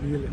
BLA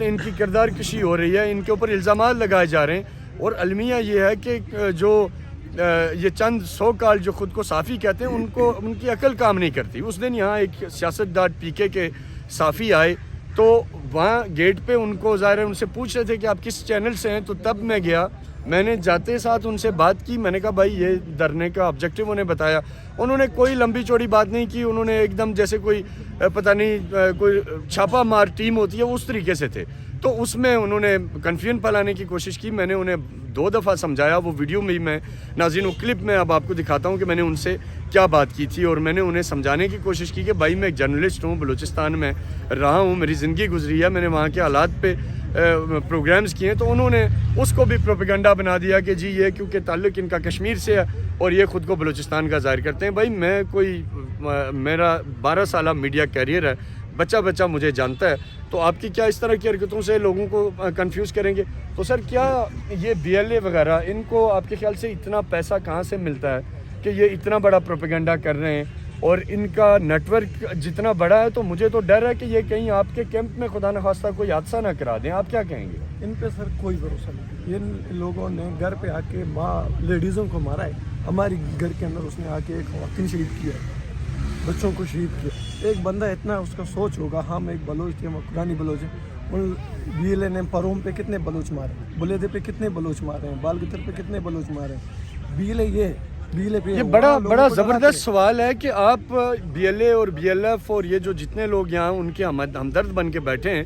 ان کی کردار کشی ہو رہی ہے, ان کے اوپر الزامات لگائے جا رہے ہیں. اور المیہ یہ ہے کہ جو یہ چند سو کال جو خود کو صافی کہتے ہیں ان کی عقل کام نہیں کرتی. اس دن یہاں ایک سیاستدان پی کے صافی آئے تو وہاں گیٹ پہ ان کو ظاہر ہے ان سے پوچھ رہے تھے کہ آپ کس چینل سے ہیں. تو تب میں گیا, میں نے جاتے ساتھ ان سے بات کی, میں نے کہا بھائی یہ دھرنے کا آبجیکٹیو انہیں بتایا. انہوں نے کوئی لمبی چوڑی بات نہیں کی, انہوں نے ایک دم جیسے کوئی پتہ نہیں کوئی چھاپا مار ٹیم ہوتی ہے اس طریقے سے تھے. تو اس میں انہوں نے کنفیوژن پھیلانے کی کوشش کی. میں نے انہیں 2 دفعہ سمجھایا, وہ ویڈیو میں ناظرین کلپ میں اب آپ کو دکھاتا ہوں کہ میں نے ان سے کیا بات کی تھی. اور میں نے انہیں سمجھانے کی کوشش کی کہ بھائی میں ایک جرنلسٹ ہوں, بلوچستان میں رہا ہوں, میری زندگی گزری ہے, میں نے وہاں کے حالات پہ پروگرامز کیے ہیں. تو انہوں نے اس کو بھی پروپیگنڈا بنا دیا کہ جی یہ کیونکہ تعلق ان کا کشمیر سے ہے اور یہ خود کو بلوچستان کا ظاہر کرتے ہیں. بھائی میں میرا 12 سالہ میڈیا کیریئر ہے, بچہ مجھے جانتا ہے. تو آپ کی کیا اس طرح کی حرکتوں سے لوگوں کو کنفیوز کریں گے؟ تو سر کیا یہ BLA وغیرہ ان کو آپ کے خیال سے اتنا پیسہ کہاں سے ملتا ہے کہ یہ اتنا بڑا پروپیگنڈا کر رہے ہیں؟ اور ان کا نیٹ ورک جتنا بڑا ہے تو مجھے تو ڈر ہے کہ یہ کہیں آپ کے کیمپ میں خدا نخواستہ کوئی حادثہ نہ کرا دیں. آپ کیا کہیں گے؟ ان پہ سر کوئی بھروسہ نہیں. ان لوگوں نے گھر پہ آ کے لیڈیزوں کو مارا ہے. ہماری گھر کے اندر اس نے آ کے ایک خواتین شہید کیا ہے, بچوں کو شہید کیا. ایک بندہ اتنا اس کا سوچ ہوگا, ہم ایک بلوچ تھے, ہم قرآنی بلوچ ہیں. ان BLA نے پروم پہ کتنے بلوچ مارے ہیں, بلیدے پہ کتنے بلوچ مارے ہیں, بالگتر پہ کتنے بلوچ مارے ہیں. BLA BLA پہ یہ بڑا زبردست سوال ہے کہ آپ BLA اور BLF اور یہ جو جتنے لوگ یہاں ان کے ہمدرد بن کے بیٹھے ہیں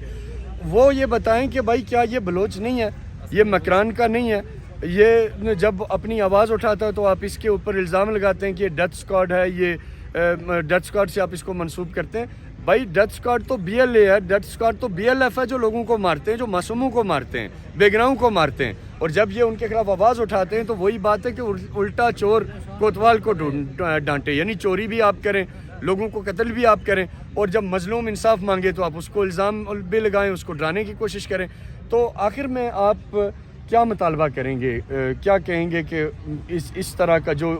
وہ یہ بتائیں کہ بھائی کیا یہ بلوچ نہیں ہے, یہ مکران کا نہیں ہے. یہ جب اپنی آواز اٹھاتا ہے تو آپ اس کے اوپر الزام لگاتے ہیں کہ یہ ڈیتھ اسکواڈ ہے, یہ ڈیتھ اسکواڈ سے آپ اس کو منسوب کرتے ہیں. بھائی ڈیتھ اسکواڈ تو BLA ہے, ڈیتھ اسکواڈ تو BLF ہے جو لوگوں کو مارتے ہیں, جو معصوموں کو مارتے ہیں, بے گناہوں کو مارتے ہیں. اور جب یہ ان کے خلاف آواز اٹھاتے ہیں تو وہی بات ہے کہ الٹا چور کوتوال کو ڈانٹے, یعنی چوری بھی آپ کریں, لوگوں کو قتل بھی آپ کریں, اور جب مظلوم انصاف مانگے تو آپ اس کو الزام بھی لگائیں, اس کو ڈرانے کی کوشش کریں. تو آخر میں آپ کیا مطالبہ کریں گے, کیا کہیں گے کہ اس طرح کا جو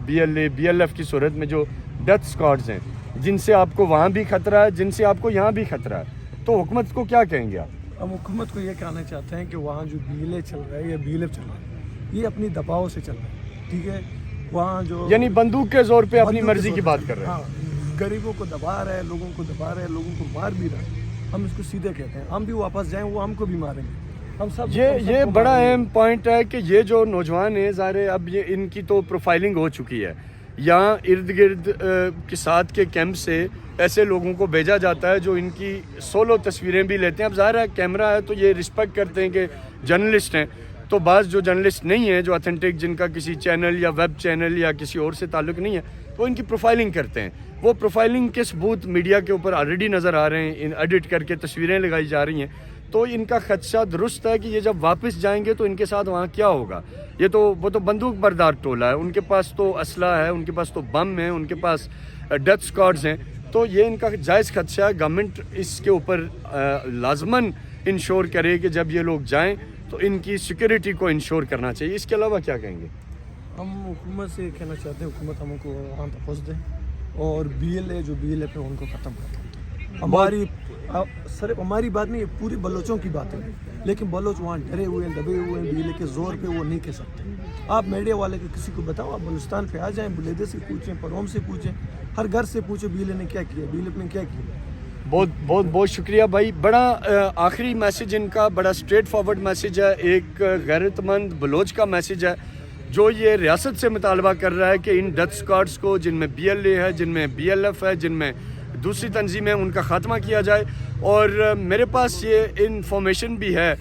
BLA BLF کی صورت میں جو ڈیتھ اسکواڈز ہیں جن سے آپ کو وہاں بھی خطرہ ہے, جن سے آپ کو یہاں بھی خطرہ ہے, تو حکومت کو کیا کہیں گے آپ؟ ہم حکومت کو یہ کہنا چاہتے ہیں کہ وہاں جو BLA چل رہا ہے یا BLF چل رہا ہے یہ اپنی دباؤ سے چل رہا ہے, ٹھیک ہے. وہاں جو یعنی بندوق کے زور پہ اپنی مرضی کی بات کر رہے ہیں. ہاں, غریبوں کو دبا رہا ہے, لوگوں کو دبا رہا ہے, لوگوں کو مار بھی رہا ہے. ہم اس کو سیدھے کہتے ہیں, ہم بھی واپس جائیں وہ ہم کو بھی ماریں گے. ہم سب یہ بڑا اہم پوائنٹ ہے کہ یہ جو نوجوان ہیں ظاہر ہے اب یہ ان کی تو پروفائلنگ ہو چکی ہے. یہاں ارد گرد کے ساتھ کے کیمپ سے ایسے لوگوں کو بھیجا جاتا ہے جو ان کی سولو تصویریں بھی لیتے ہیں. اب ظاہر ہے کیمرہ ہے تو یہ رسپیکٹ کرتے ہیں کہ جرنلسٹ ہیں. تو بعض جو جرنلسٹ نہیں ہیں, جو اتھینٹک, جن کا کسی چینل یا ویب چینل یا کسی اور سے تعلق نہیں ہے, تو ان کی پروفائلنگ کرتے ہیں. وہ پروفائلنگ کے ثبوت میڈیا کے اوپر آلریڈی نظر آ رہے ہیں, ایڈٹ کر کے تصویریں لگائی جا رہی ہیں. تو ان کا خدشہ درست ہے کہ یہ جب واپس جائیں گے تو ان کے ساتھ وہاں کیا ہوگا. وہ تو بندوق بردار ٹولہ ہے, ان کے پاس تو اسلحہ ہے, ان کے پاس تو بم ہیں, ان کے پاس ڈیتھ اسکواڈز ہیں. تو یہ ان کا جائز خدشہ ہے. گورنمنٹ اس کے اوپر لازماً انشور کرے کہ جب یہ لوگ جائیں تو ان کی سیکیورٹی کو انشور کرنا چاہیے. اس کے علاوہ کیا کہیں گے؟ ہم حکومت سے کہنا چاہتے ہیں حکومت ہم کو وہاں تحفظ دے اور BLA جو BLF ہے ان کو ختم کریں. صرف ہماری بات نہیں, یہ پوری بلوچوں کی بات ہے. لیکن بلوچ وہاں ڈرے ہوئے ہیں, دبے ہوئے ہیں, BLA کے زور پہ وہ نہیں کہہ سکتے. آپ میڈیا والے کے کسی کو بتاؤ, آپ بلوچستان پہ آ جائیں, بلیدے سے پوچھیں, پروم سے پوچھیں, ہر گھر سے پوچھیں BLA نے کیا کیا, BLF نے کیا کیا. بہت شکریہ بھائی. بڑا آخری میسج ان کا بڑا اسٹریٹ فارورڈ میسج ہے, ایک غیرت مند بلوچ کا میسج ہے جو یہ ریاست سے مطالبہ کر رہا ہے کہ ان ڈیتھ اسکواڈس کو, جن میں BLA ہے, جن میں BLF ہے, جن میں دوسری تنظیمیں, ان کا خاتمہ کیا جائے. اور میرے پاس یہ انفارمیشن بھی ہے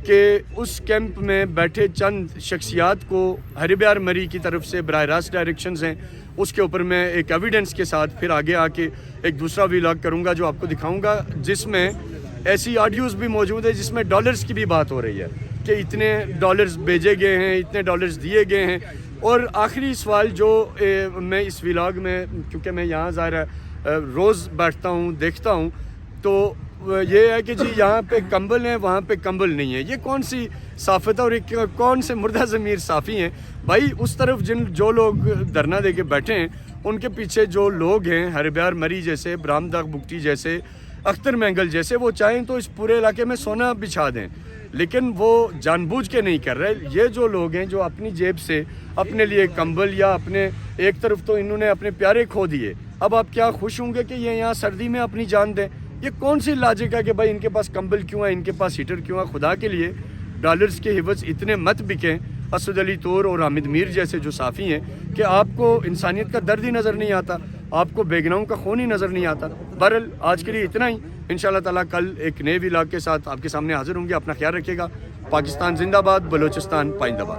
کہ اس کیمپ میں بیٹھے چند شخصیات کو ہریبیار مری کی طرف سے براہ راست ڈائریکشنز ہیں. اس کے اوپر میں ایک ایویڈنس کے ساتھ پھر آگے آ کے ایک دوسرا ویلاگ کروں گا جو آپ کو دکھاؤں گا, جس میں ایسی آڈیوز بھی موجود ہے جس میں ڈالرز کی بھی بات ہو رہی ہے کہ اتنے ڈالرز بھیجے گئے ہیں, اتنے ڈالرز دیے گئے ہیں. اور آخری سوال جو میں اس ویلاگ میں, کیونکہ میں یہاں ظاہر ہے روز بیٹھتا ہوں, دیکھتا ہوں, تو یہ ہے کہ جی یہاں پہ کمبل ہیں, وہاں پہ کمبل نہیں ہے. یہ کون سی صافت ہے اور کون سے مردہ ضمیر صافی ہیں بھائی؟ اس طرف جو لوگ دھرنا دے کے بیٹھے ہیں ان کے پیچھے جو لوگ ہیں, ہریبیار مری جیسے, برہم داغ بگٹی جیسے, اختر مینگل جیسے وہ چاہیں تو اس پورے علاقے میں سونا بچھا دیں، لیکن وہ جان بوجھ کے نہیں کر رہے. یہ جو لوگ ہیں جو اپنی جیب سے اپنے لیے کمبل یا اپنے ایک طرف تو انہوں نے اپنے پیارے کھو دیے، اب آپ کیا خوش ہوں گے کہ یہ یہاں سردی میں اپنی جان دیں؟ یہ کون سی لاجک ہے کہ بھائی ان کے پاس کمبل کیوں ہے، ان کے پاس ہیٹر کیوں ہے؟ خدا کے لیے ڈالرز کے عوض اتنے مت بکیں اسد علی طور اور حامد میر جیسے جو صافی ہیں کہ آپ کو انسانیت کا درد ہی نظر نہیں آتا، آپ کو بے گناہوں کا خون ہی نظر نہیں آتا. بہرحال آج کے لیے اتنا ہی. انشاءاللہ تعالیٰ کل ایک نئے ولاگ کے ساتھ آپ کے سامنے حاضر ہوں گے. اپنا خیال رکھیے گا. پاکستان زندہ باد، بلوچستان پائندہ باد.